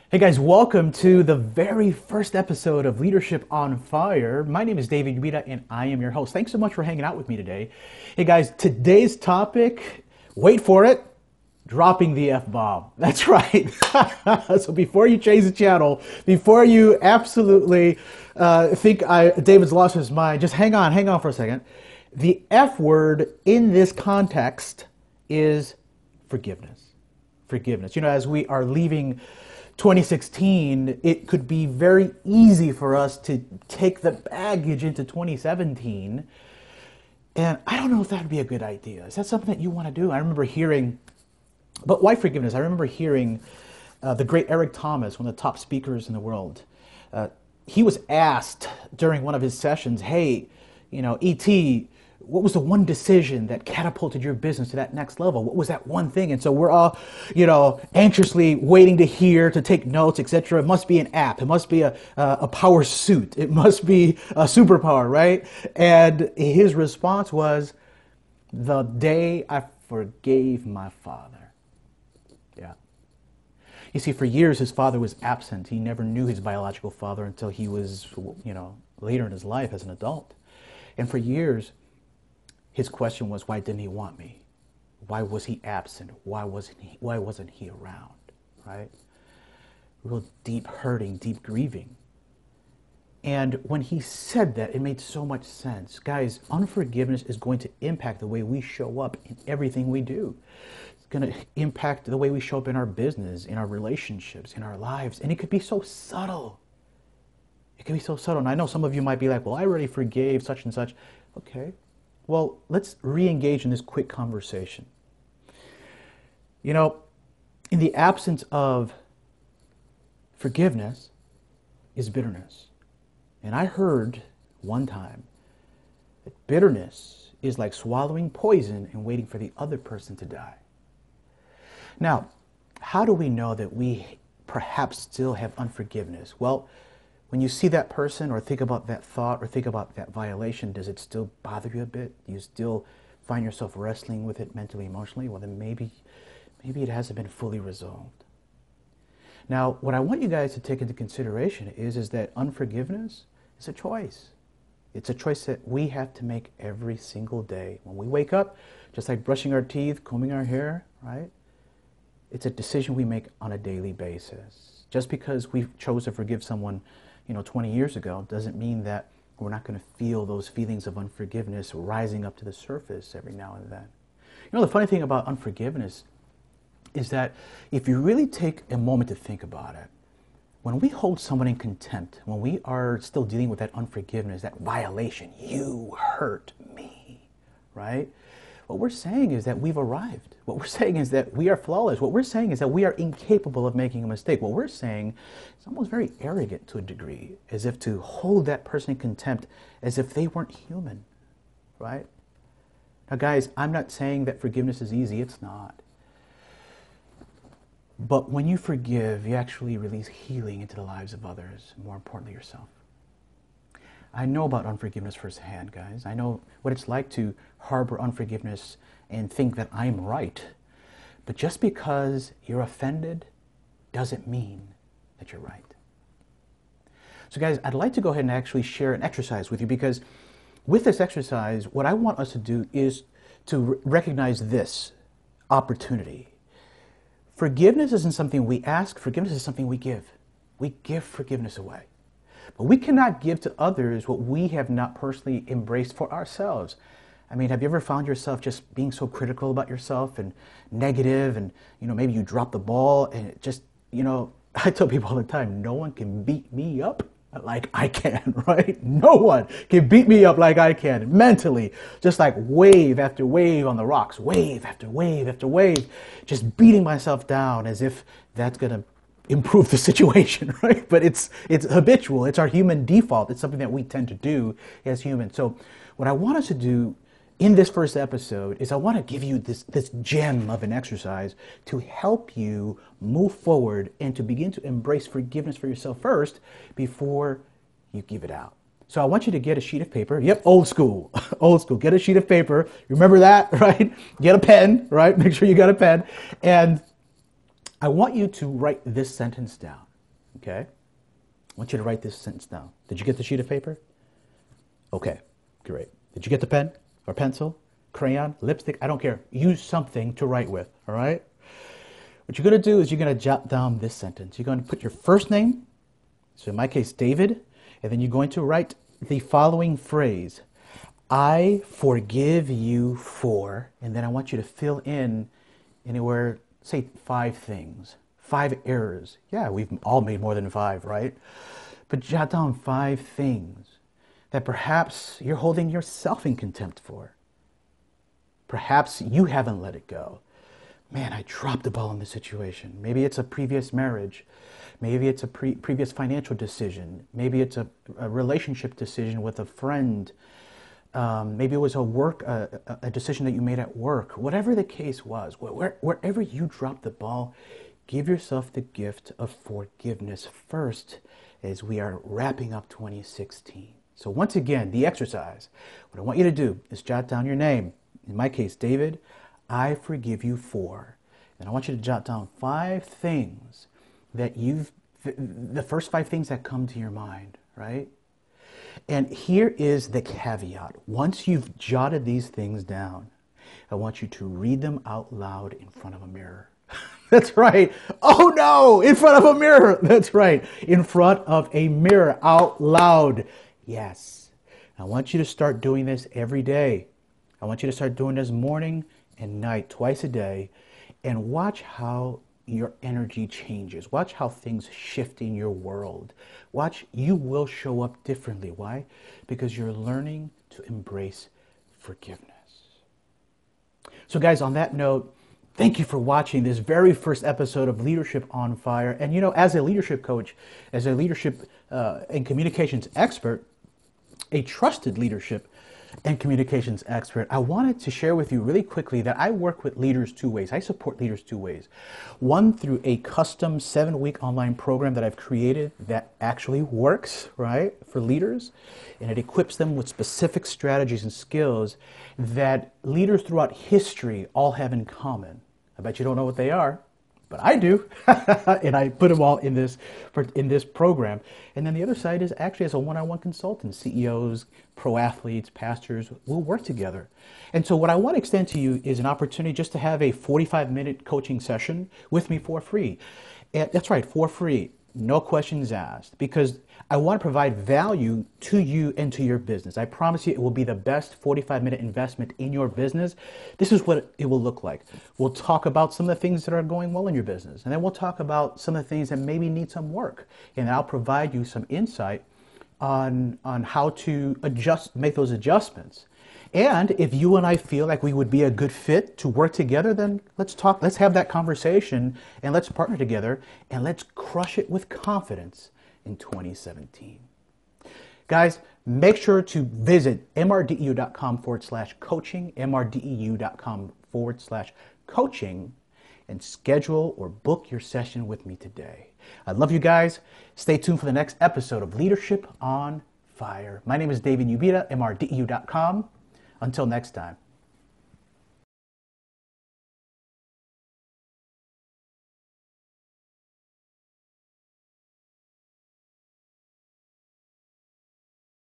Hey guys, welcome to the very first episode of Leadership on Fire. My name is David Ubita and I am your host. Thanks so much for hanging out with me today. Hey guys, today's topic, wait for it, dropping the F-bomb. That's right. So before you change the channel, before you absolutely think David's lost his mind, just hang on for a second. The F word in this context is forgiveness. Forgiveness. You know, as we are leaving 2016, it could be very easy for us to take the baggage into 2017. And I don't know if that would be a good idea. Is that something that you want to do? I remember hearing, but why forgiveness? I remember hearing the great Eric Thomas, one of the top speakers in the world. He was asked during one of his sessions, hey, E.T., what was the one decision that catapulted your business to that next level? What was that one thing? And so we're all, anxiously waiting to hear, to take notes, etc. It must be an app. It must be a power suit. It must be a superpower, right? And his response was, the day I forgave my father. Yeah. You see, for years, his father was absent. He never knew his biological father until he was, later in his life as an adult. And for years, his question was, why didn't he want me? Why was he absent? Why wasn't he around? Right? Real deep hurting, deep grieving. And when he said that, it made so much sense. Guys, unforgiveness is going to impact the way we show up in everything we do. It's going to impact the way we show up in our business, in our relationships, in our lives. And it could be so subtle. It can be so subtle. And I know some of you might be like, well, I already forgave such and such. Okay. Well, let's re-engage in this quick conversation. In the absence of forgiveness is bitterness. And I heard one time that bitterness is like swallowing poison and waiting for the other person to die. Now, how do we know that we perhaps still have unforgiveness? Well, when you see that person or think about that thought or think about that violation, does it still bother you a bit? Do you still find yourself wrestling with it mentally, emotionally? Well, then maybe it hasn't been fully resolved. Now, what I want you guys to take into consideration is that unforgiveness is a choice. It's a choice that we have to make every single day. When we wake up, just like brushing our teeth, combing our hair, right? It's a decision we make on a daily basis. Just because we chose to forgive someone 20 years ago doesn't mean that we're not going to feel those feelings of unforgiveness rising up to the surface every now and then. The funny thing about unforgiveness is that if you really take a moment to think about it, when we hold someone in contempt, when we are still dealing with that unforgiveness, that violation, you hurt me, right? What we're saying is that we've arrived. What we're saying is that we are flawless. What we're saying is that we are incapable of making a mistake. What we're saying is almost very arrogant to a degree, as if to hold that person in contempt as if they weren't human, right? Now, guys, I'm not saying that forgiveness is easy. It's not. But when you forgive, you actually release healing into the lives of others, and more importantly, yourself. I know about unforgiveness firsthand, guys. I know what it's like to harbor unforgiveness and think that I'm right. But just because you're offended doesn't mean that you're right. So guys, I'd like to go ahead and actually share an exercise with you, because with this exercise, what I want us to do is to recognize this opportunity. Forgiveness isn't something we ask. Forgiveness is something we give. We give forgiveness away. But we cannot give to others what we have not personally embraced for ourselves. I mean, have you ever found yourself just being so critical about yourself and negative, and maybe you drop the ball and it just, I tell people all the time, no one can beat me up like I can, right? No one can beat me up like I can mentally, just like wave after wave on the rocks, wave after wave after wave, just beating myself down as if that's going to improve the situation, right? But it's habitual. It's our human default. It's something that we tend to do as humans. So what I want us to do in this first episode is I want to give you this gem of an exercise to help you move forward and to begin to embrace forgiveness for yourself first before you give it out. So I want you to get a sheet of paper. Yep, old school, old school. Get a sheet of paper. Remember that, right? Get a pen, right? Make sure you got a pen. And I want you to write this sentence down. Okay? I want you to write this sentence down. Did you get the sheet of paper? Okay, great. Did you get the pen or pencil, crayon, lipstick? I don't care. Use something to write with, all right? What you're going to do is you're going to jot down this sentence. You're going to put your first name, so in my case, David, and then you're going to write the following phrase. I forgive you for, and then I want you to fill in anywhere, say 5 things, 5 errors. Yeah, we've all made more than 5, right? But jot down 5 things that perhaps you're holding yourself in contempt for. Perhaps you haven't let it go. Man, I dropped the ball in this situation. Maybe it's a previous marriage. Maybe it's a previous financial decision. Maybe it's a relationship decision with a friend. Maybe it was a decision that you made at work. Whatever the case was, wherever you dropped the ball, give yourself the gift of forgiveness first as we are wrapping up 2016. So once again, the exercise, what I want you to do is jot down your name. In my case, David, I forgive you for. And I want you to jot down 5 things that the first 5 things that come to your mind, right? And here is the caveat. Once you've jotted these things down, I want you to read them out loud in front of a mirror. That's right. Oh no, in front of a mirror. That's right. In front of a mirror, out loud. Yes. I want you to start doing this every day. I want you to start doing this morning and night, twice a day, and watch how your energy changes. Watch how things shift in your world. Watch, you will show up differently. Why? Because you're learning to embrace forgiveness. So guys, on that note, thank you for watching this very first episode of Leadership on Fire. And you know, as a leadership coach, as a leadership and communications expert, a trusted leadership and communications expert, I wanted to share with you really quickly that I work with leaders 2 ways. I support leaders 2 ways. One, through a custom 7-week online program that I've created that actually works, right, for leaders. And it equips them with specific strategies and skills that leaders throughout history all have in common. I bet you don't know what they are, but I do. And I put them all in this program. And then the other side is actually as a one-on-one consultant. CEOs, pro athletes, pastors will work together. And so what I want to extend to you is an opportunity just to have a 45-minute coaching session with me for free. And that's right, for free. No questions asked, because I want to provide value to you and to your business. I promise you it will be the best 45-minute investment in your business. This is what it will look like. We'll talk about some of the things that are going well in your business, and then we'll talk about some of the things that maybe need some work. And I'll provide you some insight on how to make those adjustments. And if you and I feel like we would be a good fit to work together, then let's have that conversation, and let's partner together, and let's crush it with confidence in 2017. Guys, make sure to visit mrdeu.com/coaching, mrdeu.com/coaching, and schedule or book your session with me today. I love you guys. Stay tuned for the next episode of Leadership on Fire. My name is David Ubita, mrdeu.com. Until next time.